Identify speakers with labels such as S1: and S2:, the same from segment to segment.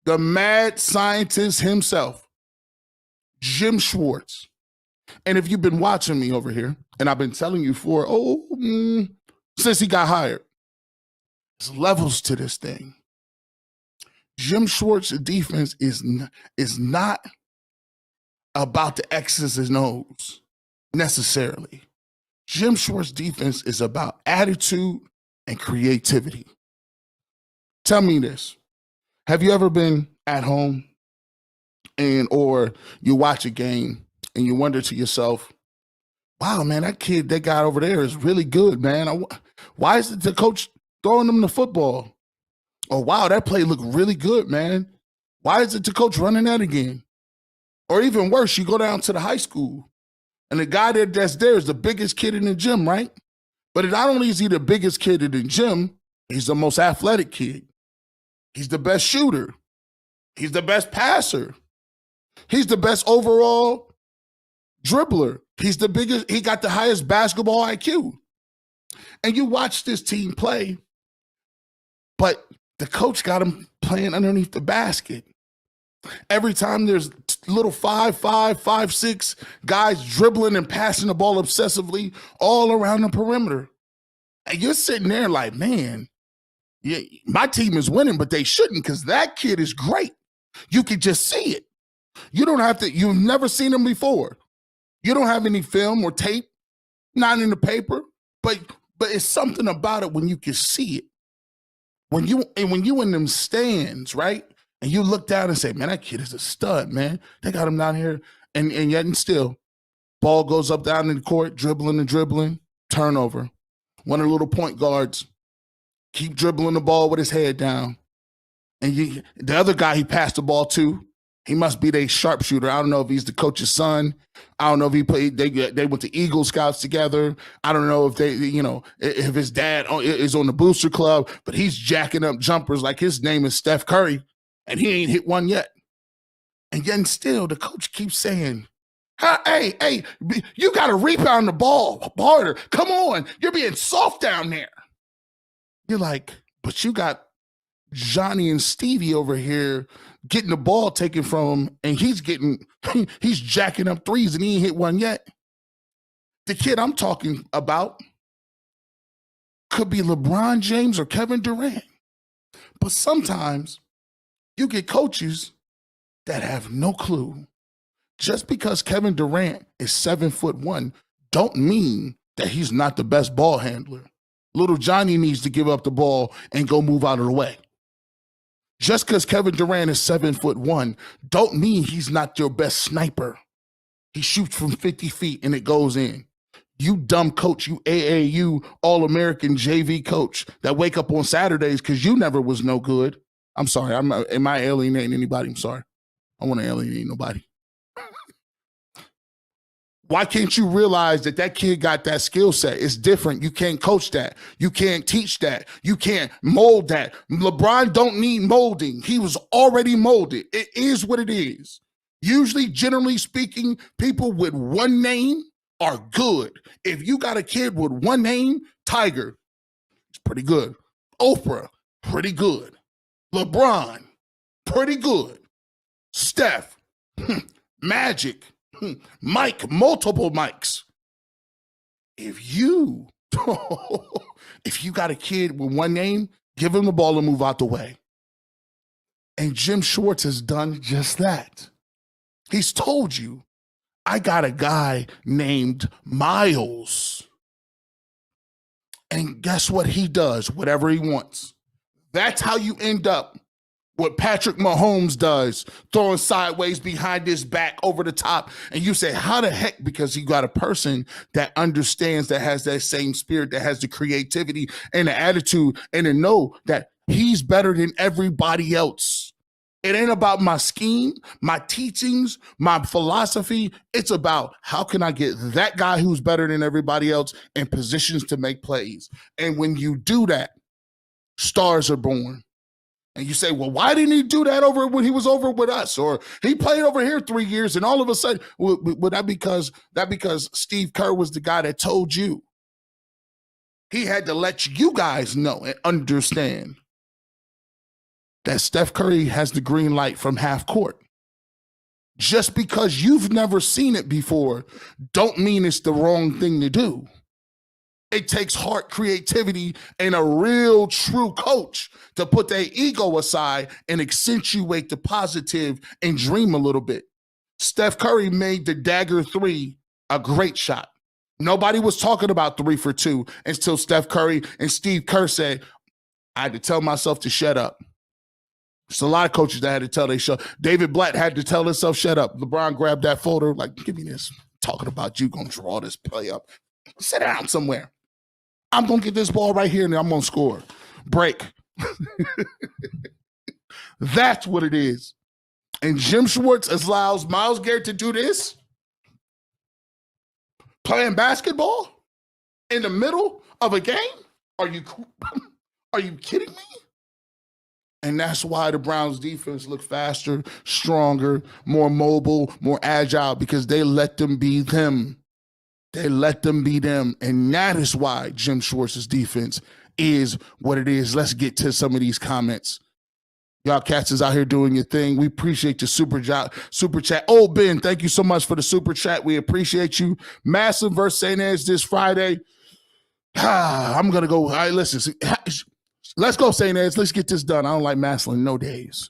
S1: the mad scientist himself, Jim Schwartz. And if you've been watching me over here, and I've been telling you since he got hired, there's levels to this thing. Jim Schwartz's defense is not about the X's and O's necessarily. Jim Schwartz's defense is about attitude and creativity. Tell me this. Have you ever been at home or you watch a game and you wonder to yourself, wow, man, that kid they got over there is really good, man. Why is the coach throwing them the football? Or, wow, that play looked really good, man. Why is it the coach running that again? Or even worse, you go down to the high school, and the guy that's there is the biggest kid in the gym, right? But not only is he the biggest kid in the gym, he's the most athletic kid. He's the best shooter. He's the best passer. He's the best overall dribbler. He's the biggest. He got the highest basketball IQ. And you watch this team play, but the coach got him playing underneath the basket. Every time there's little 5'5", 5'6" guys dribbling and passing the ball obsessively all around the perimeter. And you're sitting there like, man, yeah, my team is winning, but they shouldn't because that kid is great. You can just see it. You don't have to, you've never seen him before. You don't have any film or tape, not in the paper, but it's something about it when you can see it. When you in them stands, right? And you look down and say, man, that kid is a stud, man. They got him down here. And yet and still, ball goes up down in the court, dribbling, turnover. One of the little point guards keep dribbling the ball with his head down. And the other guy he passed the ball to, he must be their sharpshooter. I don't know if he's the coach's son. I don't know if he played. They went to Eagle Scouts together. I don't know if if his dad is on the booster club, but he's jacking up jumpers like his name is Steph Curry, and he ain't hit one yet. And yet still, the coach keeps saying, hey, you got to rebound the ball harder. Come on, you're being soft down there. You're like, but you got Johnny and Stevie over here getting the ball taken from him, and he's jacking up threes, and he ain't hit one yet. The kid I'm talking about could be LeBron James or Kevin Durant. But sometimes you get coaches that have no clue. Just because Kevin Durant is 7'1" don't mean that he's not the best ball handler. Little Johnny needs to give up the ball and go move out of the way. Just because Kevin Durant is 7'1" don't mean he's not your best sniper. He shoots from 50 feet and it goes in. You dumb coach, you AAU All-American JV coach that wake up on Saturdays because you never was no good. I'm sorry. Am I alienating anybody? I'm sorry. I want to alienate nobody. Why can't you realize that kid got that skill set? It's different. You can't coach that. You can't teach that. You can't mold that. LeBron don't need molding. He was already molded. It is what it is. Usually, generally speaking, people with one name are good. If you got a kid with one name, Tiger, it's pretty good. Oprah, pretty good. LeBron, pretty good. Steph, Magic, Mike, multiple Mikes. If you got a kid with one name, give him the ball and move out the way. And Jim Schwartz has done just that. He's told you, I got a guy named Myles. And guess what he does? Whatever he wants. That's how you end up what Patrick Mahomes does, throwing sideways behind his back over the top. And you say, how the heck? Because you got a person that understands, that has that same spirit, that has the creativity and the attitude, and to know that he's better than everybody else. It ain't about my scheme, my teachings, my philosophy. It's about how can I get that guy who's better than everybody else in positions to make plays. And when you do that, stars are born. And you say, well, why didn't he do that over when he was over with us? Or he played over here 3 years and all of a sudden, well, that because Steve Kerr was the guy that told you. He had to let you guys know and understand. that Steph Curry has the green light from half court. Just because you've never seen it before, don't mean it's the wrong thing to do. It takes heart, creativity, and a real true coach to put their ego aside and accentuate the positive and dream a little bit. Steph Curry made the dagger three a great shot. Nobody was talking about 3 for 2 until Steph Curry and Steve Kerr said, I had to tell myself to shut up. There's a lot of coaches that had to tell they shut. David Blatt had to tell himself shut up. LeBron grabbed that folder, like, give me this. I'm talking about you going to draw this play up. Sit down somewhere. I'm going to get this ball right here and I'm going to score. Break. That's what it is. And Jim Schwartz allows Myles Garrett to do this. Playing basketball in the middle of a game? Are you kidding me? And that's why the Browns defense look faster, stronger, more mobile, more agile, because they let them be them. They let them be them. And that is why Jim Schwartz's defense is what it is. Let's get to some of these comments. Y'all cats is out here doing your thing. We appreciate your super chat. Oh, Ben, thank you so much for the super chat. We appreciate you. Massive versus St. Ed's this Friday. I'm going to go. All right, listen. Let's go, St. Ed's. Let's get this done. I don't like Maslin no days.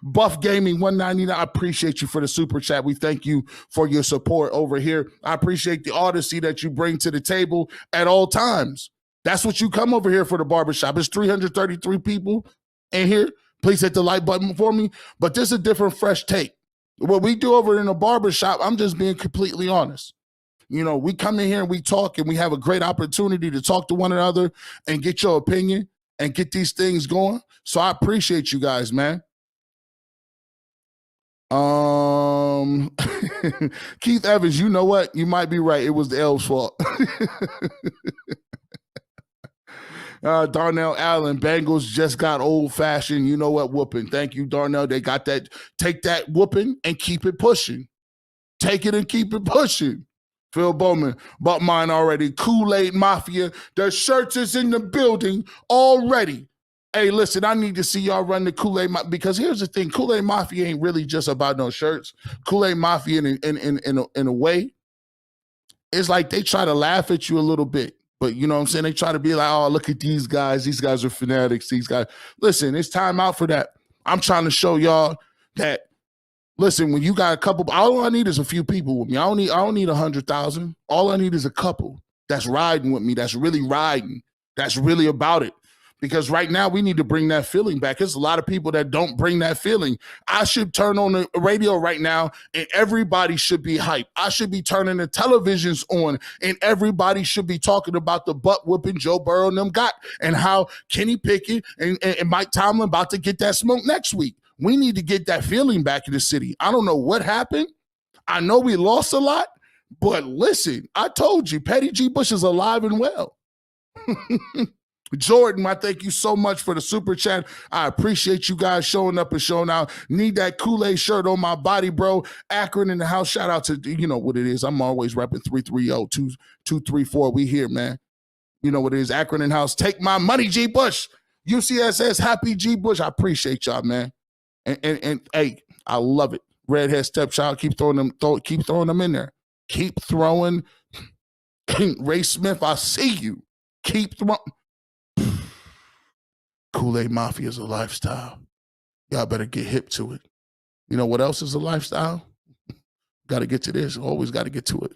S1: Buff Gaming 199. I appreciate you for the super chat. We thank you for your support over here. I appreciate the honesty that you bring to the table at all times. That's what you come over here for, the barbershop. It's 333 people in here. Please hit the like button for me. But this is a different, fresh take. What we do over in the barbershop, I'm just being completely honest. You know, we come in here and we talk, and we have a great opportunity to talk to one another and get your opinion and get these things going. So I appreciate you guys, man. Keith Evans, you know what? You might be right. It was the Elves' fault. Darnell Allen, Bengals just got old-fashioned, you know what, whooping. Thank you, Darnell. They got that. Take that whooping and keep it pushing. Take it and keep it pushing. Phil Bowman, bought mine already. Kool-Aid Mafia, the shirts is in the building already. Hey, listen, I need to see y'all run the Kool-Aid Mafia, because here's the thing. Kool-Aid Mafia ain't really just about no shirts. Kool-Aid Mafia, in a way, it's like they try to laugh at you a little bit. But you know what I'm saying? They try to be like, oh, look at these guys. These guys are fanatics. These guys. Listen, it's time out for that. I'm trying to show y'all that, listen, when you got a couple, all I need is a few people with me. I don't need 100,000. All I need is a couple that's riding with me, that's really riding, that's really about it. Because right now we need to bring that feeling back. There's a lot of people that don't bring that feeling. I should turn on the radio right now and everybody should be hyped. I should be turning the televisions on and everybody should be talking about the butt whooping Joe Burrow and them got, and how Kenny Pickett and Mike Tomlin about to get that smoke next week. We need to get that feeling back in the city. I don't know what happened. I know we lost a lot, but listen, I told you, Petty G. Bush is alive and well. Jordan, I thank you so much for the super chat. I appreciate you guys showing up and showing out. Need that Kool-Aid shirt on my body, bro. Akron in the house. Shout out to, you know what it is. I'm always repping 330-234. We here, man. You know what it is. Akron in the house. Take my money, G. Bush. UCSS, happy G. Bush. I appreciate y'all, man. And hey, I love it. Redhead stepchild, keep throwing them in there. Keep throwing. Ray Smith, I see you. Keep throwing. Kool-Aid Mafia is a lifestyle. Y'all better get hip to it. You know what else is a lifestyle? Got to get to this. Always got to get to it.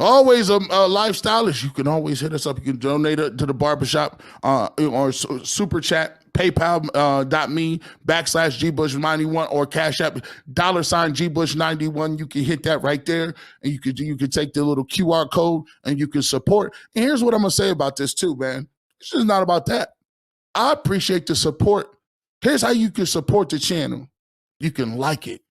S1: Always a lifestyle is you can always hit us up. You can donate it to the barbershop or super chat, paypal.me/GBush91 or Cash App $GBush91. You can hit that right there, and you could take the little QR code and you can support. And here's what I'm gonna say about this too, man. It's just not about that. I appreciate the support. Here's how you can support the channel. You can like it,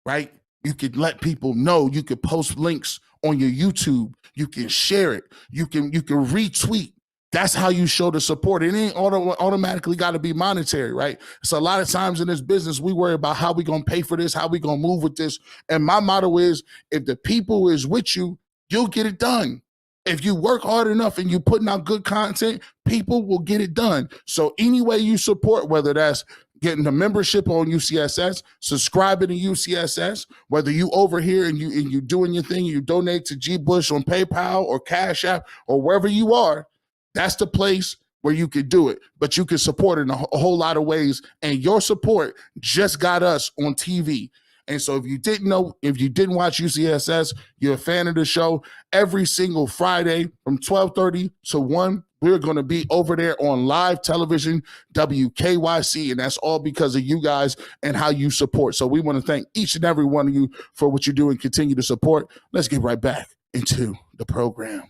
S1: right? You can let people know. You can post links on your YouTube. You can share it. You can retweet. That's how you show the support. It ain't automatically got to be monetary, right? So a lot of times in this business, we worry about how we going to pay for this, how we going to move with this. And my motto is, if the people is with you, you'll get it done. If you work hard enough and you putting out good content, people will get it done. So any way you support, whether that's getting the membership on UCSS, subscribing to UCSS, whether you over here and you doing your thing, you donate to G Bush on PayPal or Cash App or wherever you are, that's the place where you could do it. But you can support it in a whole lot of ways. And your support just got us on TV. And so if you didn't know, if you didn't watch UCSS, you're a fan of the show, every single Friday from 12:30 to 1, we're going to be over there on live television, WKYC, and that's all because of you guys and how you support. So we want to thank each and every one of you for what you do and continue to support. Let's get right back into the program.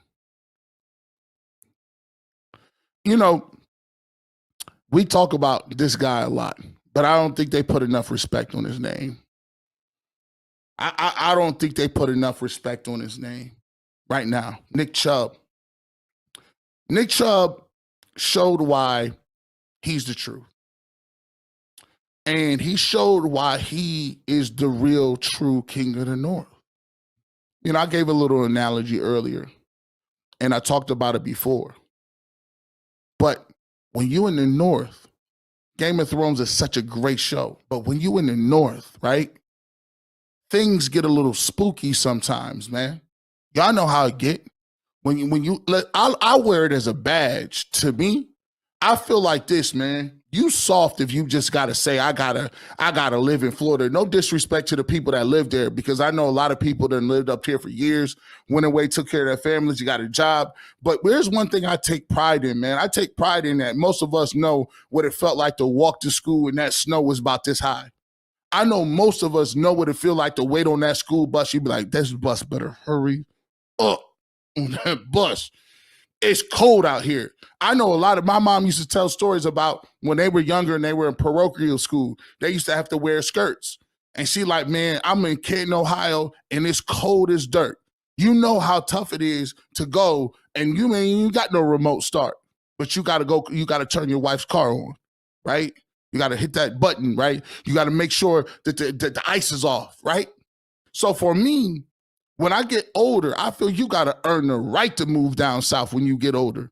S1: You know, we talk about this guy a lot, but I don't think they put enough respect on his name. I don't think they put enough respect on his name right now. Nick Chubb. Nick Chubb showed why he's the truth. And he showed why he is the real true king of the North. You know, I gave a little analogy earlier, and I talked about it before. But when you're in the North, Game of Thrones is such a great show. But when you're in the North, right, things get a little spooky sometimes, man. Y'all know how it get. I wear it as a badge. To me, I feel like this, man. You soft if you just gotta say, I gotta live in Florida. No disrespect to the people that live there, because I know a lot of people that lived up here for years, went away, took care of their families, you got a job. But there's one thing I take pride in, man. I take pride in that most of us know what it felt like to walk to school and that snow was about this high. I know most of us know what it feel like to wait on that school bus. You'd be like, this bus better hurry up on that bus. It's cold out here. I know my mom used to tell stories about when they were younger and they were in parochial school, they used to have to wear skirts. And she like, man, I'm in Canton, Ohio, and it's cold as dirt. You know how tough it is to go, and you got no remote start, but you got to turn your wife's car on, right? You got to hit that button, right? You got to make sure that the ice is off, right? So for me, when I get older, I feel you got to earn the right to move down south when you get older.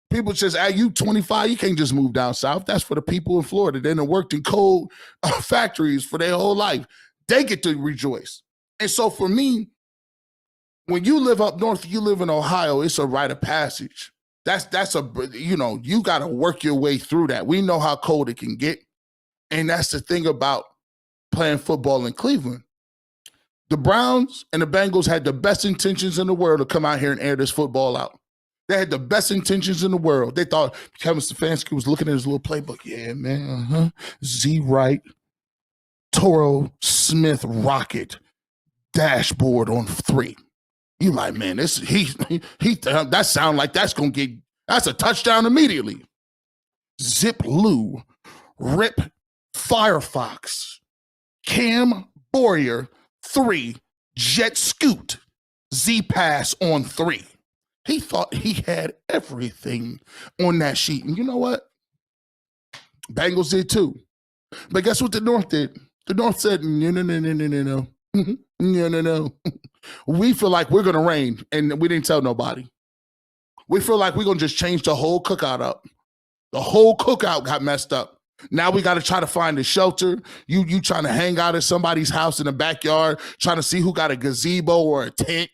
S1: People just, you 25, you can't just move down south. That's for the people in Florida. They done worked in coal factories for their whole life. They get to rejoice. And so for me, when you live up north, you live in Ohio, it's a rite of passage. You got to work your way through that. We know how cold it can get. And that's the thing about playing football in Cleveland. The Browns and the Bengals had the best intentions in the world to come out here and air this football out. They had the best intentions in the world. They thought Kevin Stefanski was looking at his little playbook. Yeah, man. Z Wright, Toro Smith rocket, dashboard on 3. You like, man, that sound like that's a touchdown immediately. Zip Lou, Rip Firefox, Cam Boyer, 3, jet scoot, Z pass on 3. He thought he had everything on that sheet. And you know what? Bengals did too. But guess what the North did? The North said, no. No. We feel like we're going to reign, and we didn't tell nobody. We feel like we're going to just change the whole cookout up. The whole cookout got messed up. Now we got to try to find a shelter. You trying to hang out at somebody's house in the backyard, trying to see who got a gazebo or a tent.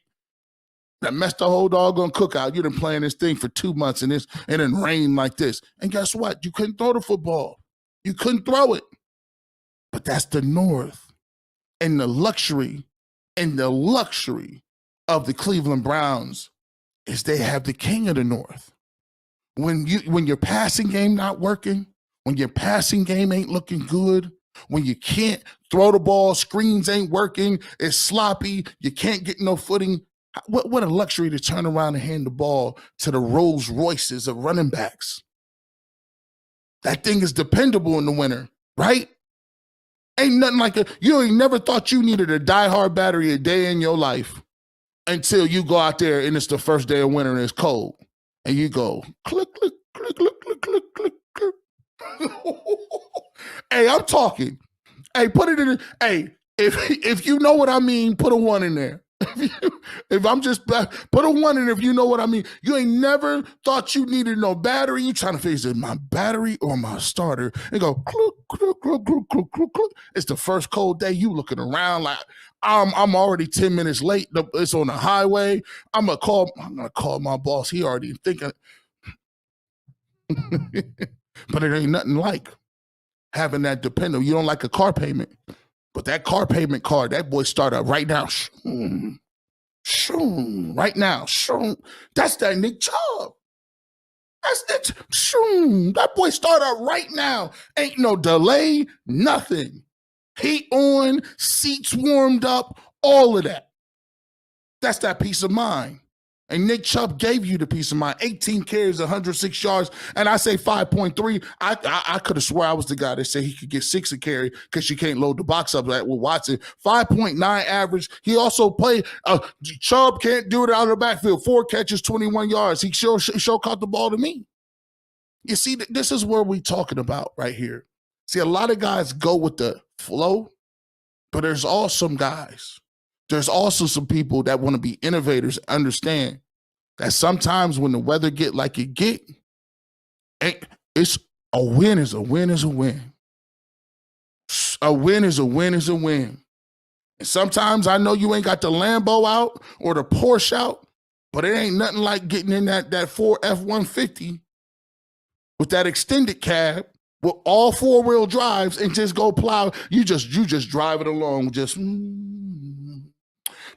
S1: That messed the whole doggone cookout. You've been playing this thing for 2 months and it rained like this. And guess what? You couldn't throw the football. You couldn't throw it. But that's the North. And the luxury of the Cleveland Browns is they have the king of the North. When your passing game not working, when your passing game ain't looking good, when you can't throw the ball, screens ain't working, it's sloppy, you can't get no footing. What a luxury to turn around and hand the ball to the Rolls Royces of running backs. That thing is dependable in the winter, right? Ain't nothing like it. You ain't never thought you needed a diehard battery a day in your life until you go out there and it's the first day of winter and it's cold. And you go, click, click, click, click, click, click, click, click. Hey, I'm talking. Hey, put it in. Hey, if you know what I mean, put a 1 in there. If I'm just put a 1 in if you know what I mean. You ain't never thought you needed no battery. You trying to figure, is it my battery or my starter? And go, cluck, cluck, cluck, cluck, cluck, cluck, cluck. It's the first cold day. You looking around like I'm already 10 minutes late. It's on the highway. I'm gonna call my boss. He already thinking. But it ain't nothing like having that dependent. You don't like a car payment, but that car payment card, that boy start up right now. Right now. That's that Nick Chubb. That's that. That boy start up right now. Ain't no delay, nothing. Heat on, seats warmed up, all of that. That's that peace of mind. And Nick Chubb gave you the peace of mind. 18 carries, 106 yards, and I say 5.3. I could have swore I was the guy that said he could get 6 a carry because you can't load the box up like with Watson. 5.9 average. He also played. Chubb can't do it out of the backfield. 4 catches, 21 yards. He sure caught the ball to me. You see, this is where we're talking about right here. See, a lot of guys go with the flow, but there's also some guys. There's also some people that want to be innovators, understand that sometimes when the weather get like it get, it's a win is a win is a win. A win is a win is a win. And sometimes I know you ain't got the Lambo out or the Porsche out, but it ain't nothing like getting in that Ford F-150 with that extended cab with all 4-wheel drives and just go plow. You just drive it along, just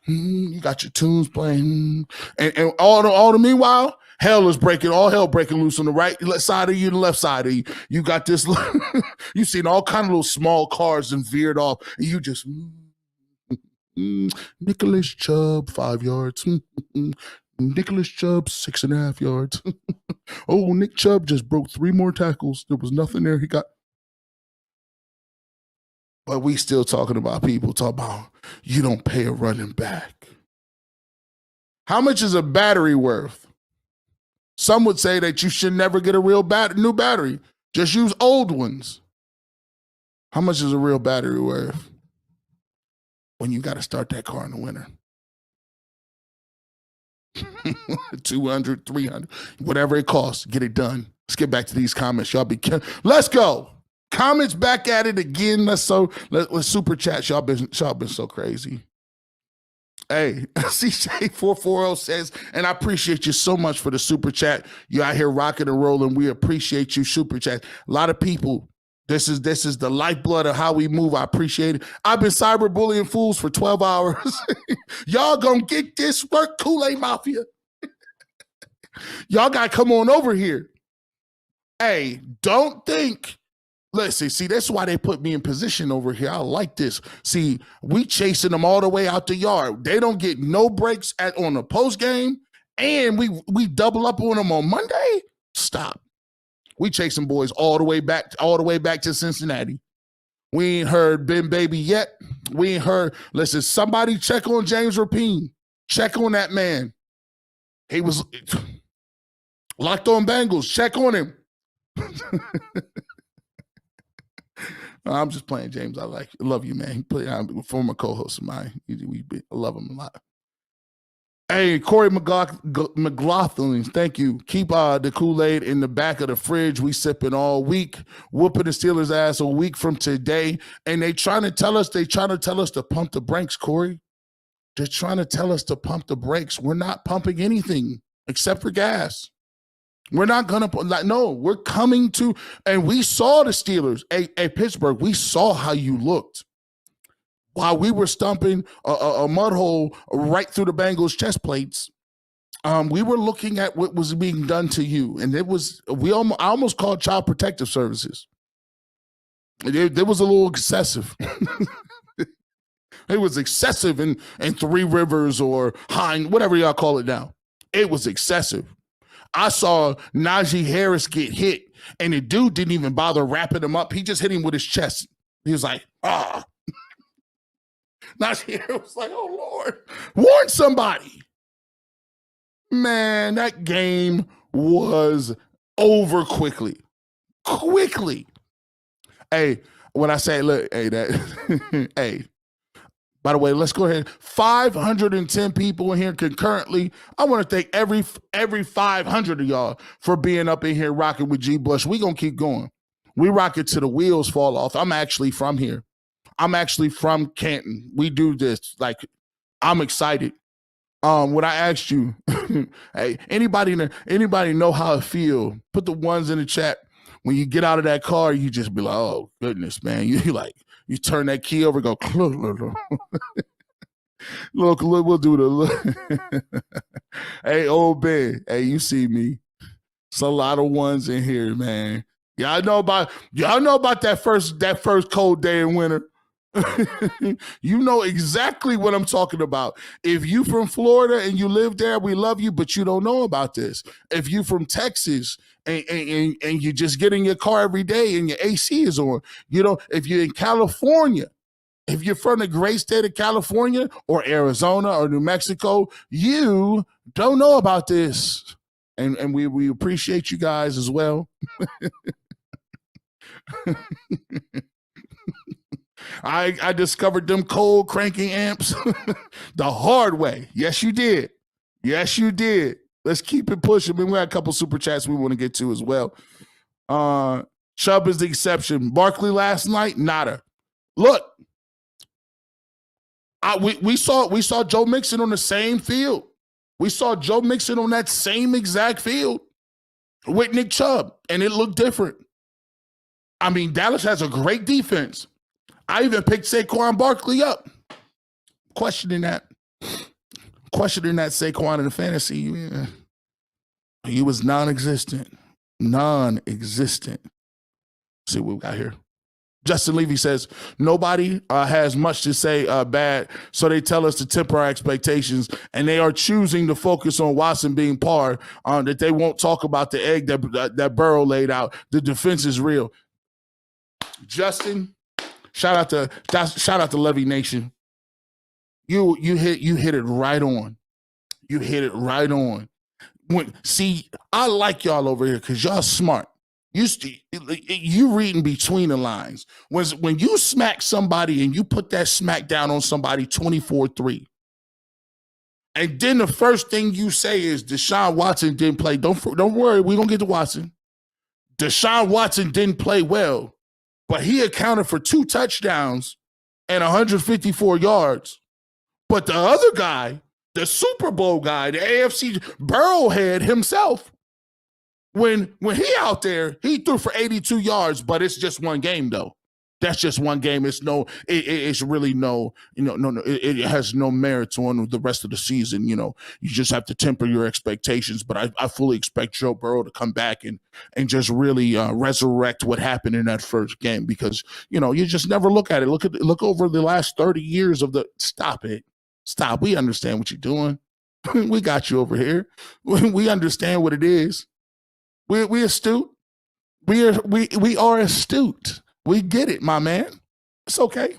S1: you got your tunes playing, and all the meanwhile, all hell breaking loose on the right side of you, the left side of you. You got this. You seen all kind of little small cars and veered off, and you just Nicholas Chubb 5 yards. Nicholas Chubb 6.5 yards. Oh, Nick Chubb just broke 3 more tackles. There was nothing there. He got. But we still talking about people talking about you don't pay a running back. How much is a battery worth? Some would say that you should never get a real new battery. Just use old ones. How much is a real battery worth? When you got to start that car in the winter. 200, 300, whatever it costs, get it done. Let's get back to these comments. Y'all be let's go. Comments back at it again. Let's super chat. Y'all been so crazy. Hey, CJ440 says, and I appreciate you so much for the super chat. You out here rocking and rolling. We appreciate you, super chat. A lot of people. This is the lifeblood of how we move. I appreciate it. I've been cyberbullying fools for 12 hours. Y'all gonna get this work, Kool-Aid Mafia. Y'all gotta come on over here. Hey, don't think. Listen, see, that's why they put me in position over here. I like this. See, we chasing them all the way out the yard. They don't get no breaks on the post game, and we double up on them on Monday. Stop. We chasing boys all the way back to Cincinnati. We ain't heard Ben Baby yet. We ain't heard. Listen, somebody check on James Rapine. Check on that man. He was locked on Bengals. Check on him. I'm just playing, James. Love you, man. I'm a former co-host of mine. I love him a lot. Hey, Corey McLaughlin, thank you. Keep the Kool-Aid in the back of the fridge. We sipping all week, whooping the Steelers' ass a week from today. And they trying to tell us to pump the brakes, Corey. They're trying to tell us to pump the brakes. We're not pumping anything except for gas. We're not going to, no, we're coming to, and we saw the Steelers, at Pittsburgh, we saw how you looked. While we were stumping a mud hole right through the Bengals' chest plates, we were looking at what was being done to you. And I almost called Child Protective Services. It was a little excessive. It was excessive in Three Rivers or Hine, whatever y'all call it now. It was excessive. I saw Najee Harris get hit, and the dude didn't even bother wrapping him up. He just hit him with his chest. He was like, ah. Najee Harris was like, oh, Lord, warn somebody. Man, that game was over quickly. Quickly. Hey, when I say, look, hey, By the way, let's go ahead. 510 people in here concurrently. I want to thank every 500 of y'all for being up in here rocking with G Bush. We gonna keep going. We rock it till the wheels fall off. I'm actually from here. I'm actually from Canton. We do this. Like, I'm excited. When I asked you, hey, anybody know how it feel? Put the ones in the chat. When you get out of that car, you just be like, oh goodness, man. You like, you turn that key over, go look, we'll do the look. Hey, old Ben. Hey, you see me. It's a lot of ones in here, man. Y'all know about that first cold day in winter. You know exactly what I'm talking about. If you from Florida and you live there, we love you, but you don't know about this. If you from Texas and you just get in your car every day and your AC is on, you know, if you're in California, if you're from the great state of California or Arizona or New Mexico, you don't know about this. And we appreciate you guys as well. I discovered them cold cranking amps the hard way. Yes, you did. Yes, you did. Let's keep it pushing. We got a couple super chats we want to get to as well. Chubb is the exception. Barkley last night, nada. Look, we saw Joe Mixon on the same field. We saw Joe Mixon on that same exact field with Nick Chubb, and it looked different. I mean, Dallas has a great defense. I even picked Saquon Barkley up. Questioning that Saquon in the fantasy. Yeah. He was non-existent. Non-existent. See what we got here. Justin Levy says, nobody has much to say bad, so they tell us to temper our expectations, and they are choosing to focus on Watson being par, that they won't talk about the egg that Burrow laid out. The defense is real. Justin, shout out to Levy Nation. You hit it right on. You hit it right on. See, I like y'all over here because y'all smart. You reading between the lines. When you smack somebody and you put that smack down on somebody 24-3, and then the first thing you say is Deshaun Watson didn't play. Don't worry, we're going to get to Watson. Deshaun Watson didn't play well, but he accounted for 2 touchdowns and 154 yards. But the other guy, the Super Bowl guy, the AFC Burrowhead himself, when he out there, he threw for 82 yards, but it's just one game though. That's just one game. It's really no, it has no merit on the rest of the season. You know, you just have to temper your expectations. But I fully expect Joe Burrow to come back and just really resurrect what happened in that first game, because, you know, you just never look at it. Look over the last 30 years of the stop. We understand what you're doing. We got you over here. We understand what it is. We astute. We are astute. We get it, my man. It's okay.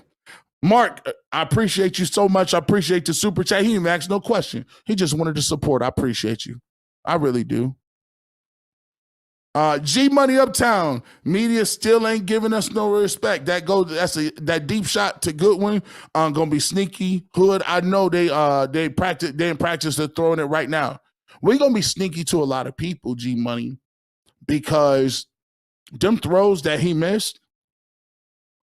S1: Mark, I appreciate you so much. I appreciate the super chat. He didn't even ask no question. He just wanted to support. I appreciate you. I really do. G Money Uptown. Media still ain't giving us no respect. That deep shot to Goodwin. Gonna be sneaky. Hood. I know they in practice they're throwing it right now. We're gonna be sneaky to a lot of people, G Money, because them throws that he missed,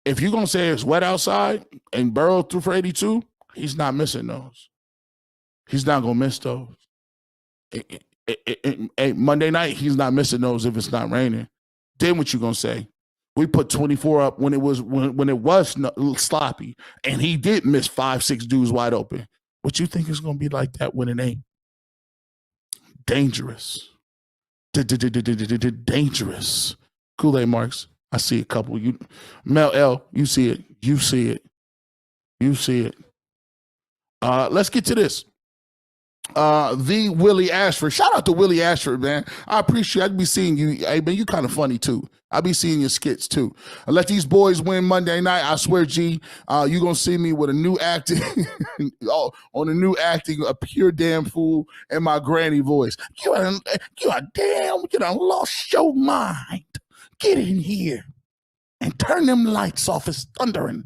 S1: if you're going to say it's wet outside and Burrow threw for 82, he's not missing those. He's not going to miss those. Monday night, he's not missing those if it's not raining. Then what you going to say? We put 24 up when it was sloppy, and he did miss 5-6 dudes wide open. What you think is going to be like that when it ain't? Dangerous. Dangerous. Kool-Aid Marks. I see a couple. Mel L, you see it. You see it. You see it. Let's get to this. The Willie Ashford. Shout out to Willie Ashford, man. I appreciate it. I be seeing you. Hey, man, you kind of funny, too. I be seeing your skits, too. I let these boys win Monday night. I swear, G, you're going to see me with a new acting, on a new acting, a pure damn fool, and my granny voice. You done lost your mind. Get in here and turn them lights off. It's thundering.